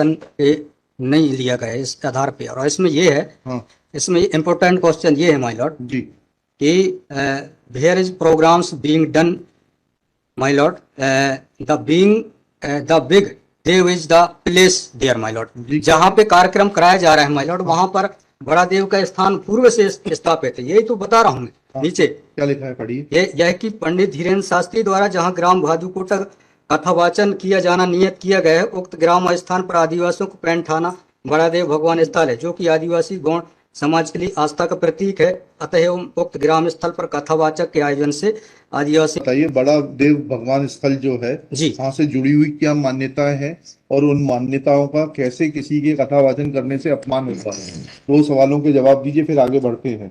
पे नहीं लिया गया है इस आधार पे। और इसमें ये है, हाँ इसमें इम्पोर्टेंट क्वेश्चन ये है माय लॉर्ड जी, कि where is programs being done my lord, the big Dev is the place there my lord. जी। जहाँ पे कार्यक्रम कराया जा रहा है माय लॉर्ड, वहां पर बड़ा देव का स्थान पूर्व से स्थापित है। यही तो बता रहा हूँ मैं। हाँ। नीचे क्या लिखा है, पढ़िए। यह कि पंडित धीरेन्द्र शास्त्री द्वारा जहाँ ग्राम भादुकोट कथावाचन किया जाना नियत किया गया है, उक्त ग्राम स्थान पर आदिवासियों को पैंट ठाना बड़ा देव भगवान स्थल है, जो कि आदिवासी गौण समाज के लिए आस्था का प्रतीक है। अतः उक्त ग्राम स्थल पर कथावाचक के आयोजन से आदिवासी। बताइए, बड़ा देव भगवान स्थल जो है जी, वहां से जुड़ी हुई क्या मान्यताएं हैं और उन मान्यताओं का कैसे किसी के कथावाचन करने से अपमान होता है? दो सवालों के जवाब दीजिए, फिर आगे बढ़ते हैं।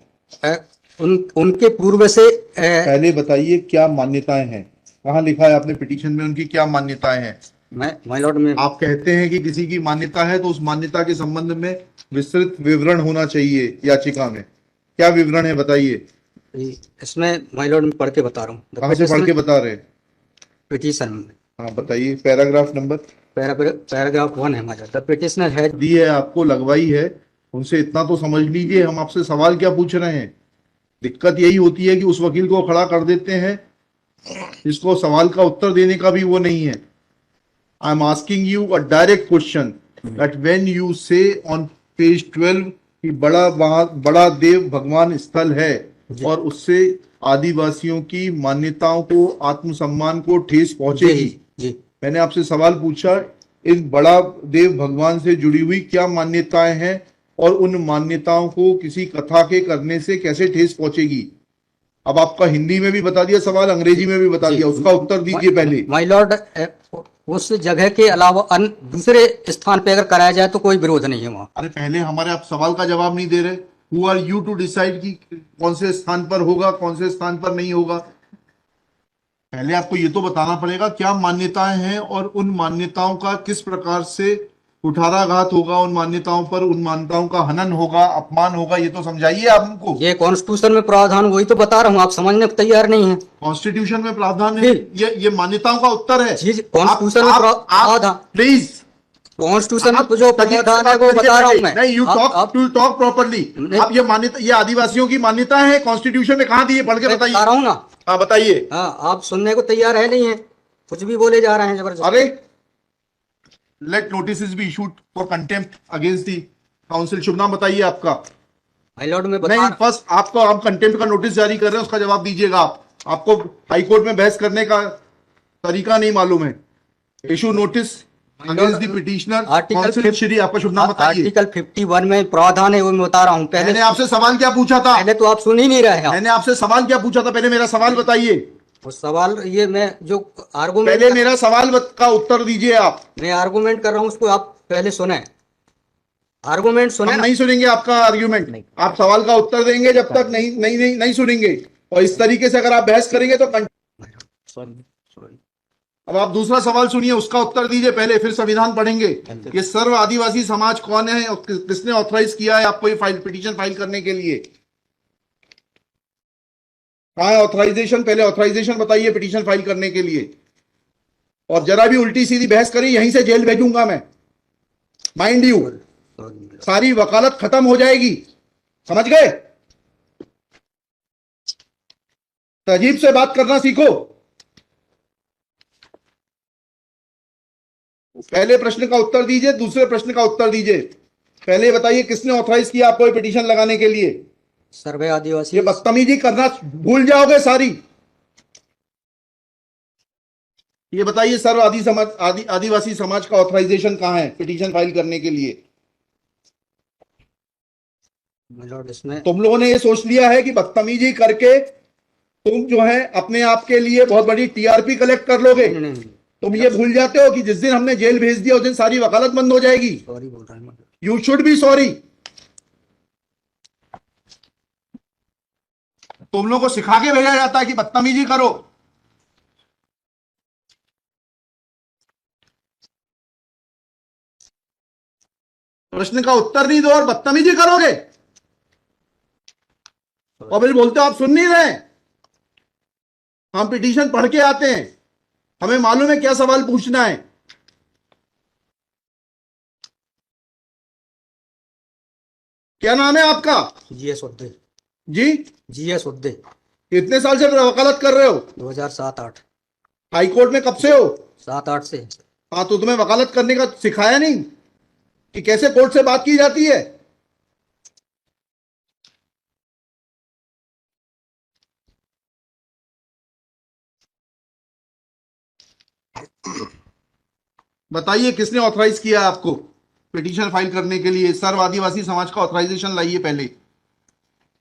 उनके पूर्व से पहले बताइए क्या मान्यताएं हैं, कहाँ लिखा है आपने पिटीशन में उनकी क्या मान्यताएं हैं? माय लॉर्ड में आप कहते हैं कि किसी की मान्यता है तो उस मान्यता के संबंध में विस्तृत विवरण होना चाहिए याचिका में। क्या विवरण है, बताइए। इसमें माय लॉर्ड में पढ़ के बता रहा हूँ। कहाँ से पढ़ के बता रहे हैं? पिटीशन में। हाँ बताइए, पैराग्राफ नंबर। पैराग्राफ 1 है my lord. The petitioner has the है आपको, लगवाई है, उनसे इतना तो समझ लीजिए हम आपसे सवाल क्या पूछ रहे हैं। दिक्कत यही होती है कि उस वकील को खड़ा कर देते हैं जिसको सवाल का उत्तर देने का भी वो नहीं है। I am asking you a direct question that when you से ऑन पेज 12 कि बड़ा देव भगवान स्थल है और उससे आदिवासियों की मान्यताओं को, आत्मसम्मान को ठेस पहुंचेगी। जी, मैंने आपसे सवाल पूछा, इस बड़ा देव भगवान से जुड़ी हुई क्या मान्यताएं हैं और उन मान्यताओं को किसी कथा के करने से कैसे ठेस पहुंचेगी? अब आपका हिंदी में भी बता दिया सवाल, अंग्रेजी में भी बता दिया, उसका उत्तर दीजिए पहले। माय लॉर्ड, उस जगह के अलावा अन्य दूसरे स्थान पे अगर कराया जाए तो कोई विरोध नहीं है वहाँ। अरे पहले हमारे आप सवाल का जवाब नहीं दे रहे। Who are you to decide कि कौन से स्थान पर होगा, कौन से स्थान पर नहीं होगा? पहले आपको ये तो बताना पड़ेगा क्या मान्यताएं हैं और उन मान्यताओं का किस प्रकार से कुठाराघात होगा, उन मान्यताओं पर, उन मान्यताओं का हनन होगा, अपमान होगा, ये तो समझाइए आप हमको। ये कॉन्स्टिट्यूशन में प्रावधान, वही तो बता रहा हूँ, आप समझने को तैयार नहीं है। कॉन्स्टिट्यूशन में प्रावधान है, ये मान्यताओं का उत्तर है। जी, कॉन्स्टिट्यूशन में प्रावधान, प्लीज, कॉन्स्टिट्यूशन में जो प्रावधान है वो बता रहा हूँ मैं। नहीं, यू टॉक प्रॉपर्ली। आप ये मान्यता, ये आदिवासियों की मान्यता है, कॉन्स्टिट्यूशन में कहाँ दी है, पढ़ के बताइए। बता रहा हूँ ना। हाँ बताइए। हाँ, आप सुनने को तैयार है नहीं है, कुछ भी बोले जा रहे हैं जबरदस्त। अरे let notice be issued for contempt against the council. शुभ नाम बताइए आपका। माय लॉर्ड में नहीं, फर्स्ट आपको, आप कंटेम्प्ट का नोटिस जारी कर रहे हैं, उसका जवाब दीजिएगा आप। आपको हाईकोर्ट में बहस करने का तरीका नहीं मालूम है। Issue notice against the petitioner council. Shri, आपका शुभ नाम बताइए। आर्टिकल 51 में प्रावधान है, वो मैं बता रहा हूँ। पहले मैंने आपसे सवाल क्या पूछा था? पहले तो आप सुन ही नहीं रहे हैं। मैंने आपसे सवाल क्या पूछा था? पहले मेरा सवाल बताइए। वो सवाल, ये मैं जो आर्गूमेंट, पहले मेरा सवाल का उत्तर दीजिए आप। मैं आर्गूमेंट कर रहा हूँ, उसको आप पहले सुने। आर्गूमेंट सुने। हम नहीं सुनेंगे आपका आर्ग्यूमेंट। आप सवाल का उत्तर देंगे जब तक नहीं सुनेंगे। और इस तरीके से अगर आप बहस करेंगे तो सॉरी। अब आप दूसरा सवाल सुनिए, उसका उत्तर दीजिए पहले, फिर संविधान पढ़ेंगे। ये सर्व आदिवासी समाज कौन है और किसने ऑथराइज किया है आपको ये पिटीशन फाइल करने के लिए? कहाँ है ऑथराइजेशन? पहले ऑथराइजेशन बताइए पिटीशन फाइल करने के लिए। और जरा भी उल्टी सीधी बहस करी, यहीं से जेल भेजूंगा मैं, माइंड यू। सारी वकालत खत्म हो जाएगी, समझ गए? तहजीब से बात करना सीखो। पहले प्रश्न का उत्तर दीजिए, दूसरे प्रश्न का उत्तर दीजिए। पहले बताइए किसने ऑथराइज किया आपको पिटीशन लगाने के लिए? सर्वे आदिवासी। ये बदतमीजी करना भूल जाओगे सारी। ये बताइए सर्व आदिवासी समाज का ऑथराइजेशन कहां है पिटीशन फाइल करने के लिए? इसमें तुम लोगों ने ये सोच लिया है कि बदतमीजी करके तुम जो है अपने आप के लिए बहुत बड़ी टीआरपी कलेक्ट कर लोगे। तुम ये भूल जाते हो कि जिस दिन हमने जेल भेज दिया उस दिन सारी वकालत बंद हो जाएगी। सॉरी बोल रहा हूं। You should be sorry. तुम लोगों को सिखा के भेजा जाता है कि बदतमीजी करो। प्रश्न का उत्तर नहीं दो और बदतमीजी करोगे, और फिर बोलते हो आप सुन नहीं रहे। हम पिटीशन पढ़ के आते हैं, हमें मालूम है क्या सवाल पूछना है। क्या नाम है आपका? GS उद्दे। जी, GS उद्दे। कितने साल से वकालत कर रहे हो? 2007-8। हाई कोर्ट में कब से हो? 7-8 से। हाँ, तो तुम्हें वकालत करने का सिखाया नहीं कि कैसे कोर्ट से बात की जाती है? बताइए, किसने ऑथराइज किया आपको पिटीशन फाइल करने के लिए? सर्व आदिवासी समाज का ऑथराइजेशन लाइए पहले।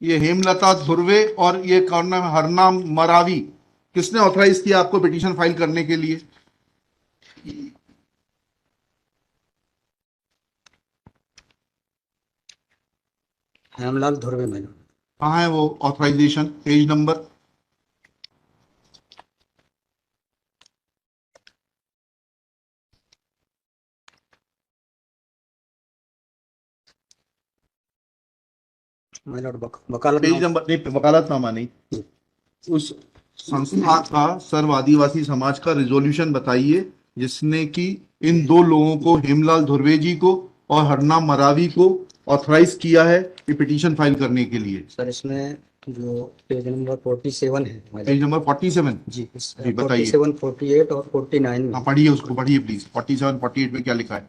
ये हेमलता धुर्वे और ये कौन नाम है, हरनाम मरावी, किसने ऑथराइज किया आपको पिटीशन फाइल करने के लिए? हेमलाल धुर्वे मैंने। कहाँ है वो ऑथराइजेशन? Page number? वकालत पेज नंबर नहीं, वकालतनामा नहीं, उस संस्था का सर्व आदिवासी समाज का रिजोल्यूशन बताइए जिसने कि इन दो लोगों को, हेमलाल धुर्वे जी को और हरनाम मरावी को, ऑथराइज किया है कि पिटीशन फाइल करने के लिए। सर इसमें जो पेज नंबर 47 है पेज नंबर 47? जी, जी, बताइए। 47, 48 और 49 में। हाँ, पढ़िए, उसको पढ़िए प्लीज। 47, 48 में क्या लिखा है?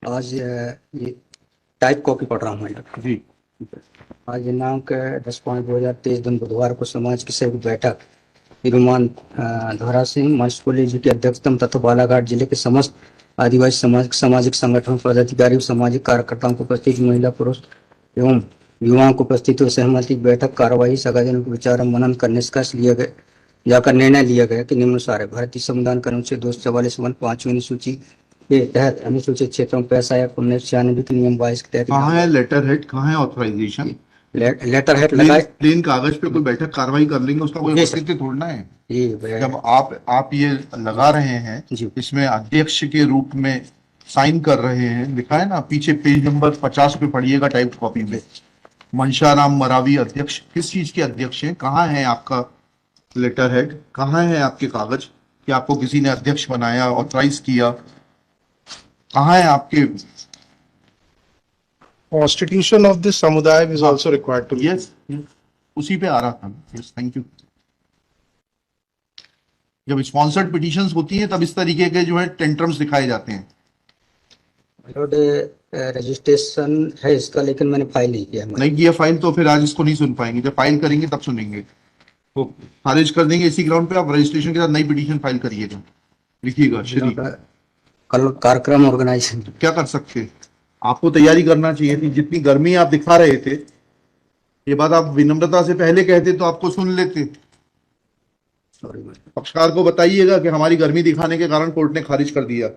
आज ये टाइप कॉपी पढ़ रहा हूँ मैं। जी, आज दिनांक 10/5/2023 दिन बुधवार को समाज की संयुक्त बैठक श्रीमान धोरा सिंह मर्सकोली जी की अध्यक्षता में तथा बालाघाट जिले के समस्त आदिवासी सामाजिक संगठन पदाधिकारी सामाजिक कार्यकर्ताओं को उपस्थित महिला पुरुष एवं युवाओं को उपस्थित हुए सहमति बैठक कार्यवाही सगाजनों के विचार मनन कर निष्कर्ष लिए गए जाकर निर्णय लिया गया कि निम्नानुसार है। भारतीय संविधान के अनुच्छेद 244 पांचवी अनुसूची के तहत अनुसूचित क्षेत्रों में पैसा या 1996 के नियम 22 के तहत कहाँ है लेटर हेड, कहाँ है ऑथराइजेशन? लेटर हेड लगाए। प्लेन कागज पे कोई बैठक कार्रवाई कर लेंगे, उसका कोई जी सर। औचित्य थोड़ना है। जी जब आप ये लगा रहे हैं, जी। इसमें अध्यक्ष के रूप में साइन कर रहे हैं, लिखा है ना पीछे, पेज नंबर 50 पे पढ़िएगा टाइप कॉपी में। मनशाराम मरावी अध्यक्ष, किस चीज के अध्यक्ष हैं? कहाँ है आपका लेटर हेड? कहाँ है आपके कागज कि आपको किसी ने अध्यक्ष बनाया, ऑथराइज किया? कहाँ है आपके? Constitution of this samudaya is also required to be. Yes, उसी पे आ रहा था। Yes, thank you. जब स्पॉन्सर्ड पिटीशंस होती हैं तब इस तरीके के जो है टेंट्रम्स दिखाए जाते हैं। रजिस्ट्रेशन है इसका, लेकिन मैंने फाइल नहीं किया। नहीं किया फाइल तो फिर आज इसको नहीं सुन पाएंगे। जब फाइल करेंगे तब सुनेंगे। तो खारिज कर देंगे इसी ग्राउंड पे। आप रजिस्ट्रेशन के साथ नई पिटीशन फाइल करिएगा। लिखिएगा श्री। कल कार्यक्रम ऑर्गेनाइजेशन क्या कर सकते हैं? आपको तैयारी करना चाहिए थी। जितनी गर्मी आप दिखा रहे थे, ये बात आप विनम्रता से पहले कहते तो आपको सुन लेते। सॉरी। पक्षकार को बताइएगा कि हमारी गर्मी दिखाने के कारण कोर्ट ने खारिज कर दिया।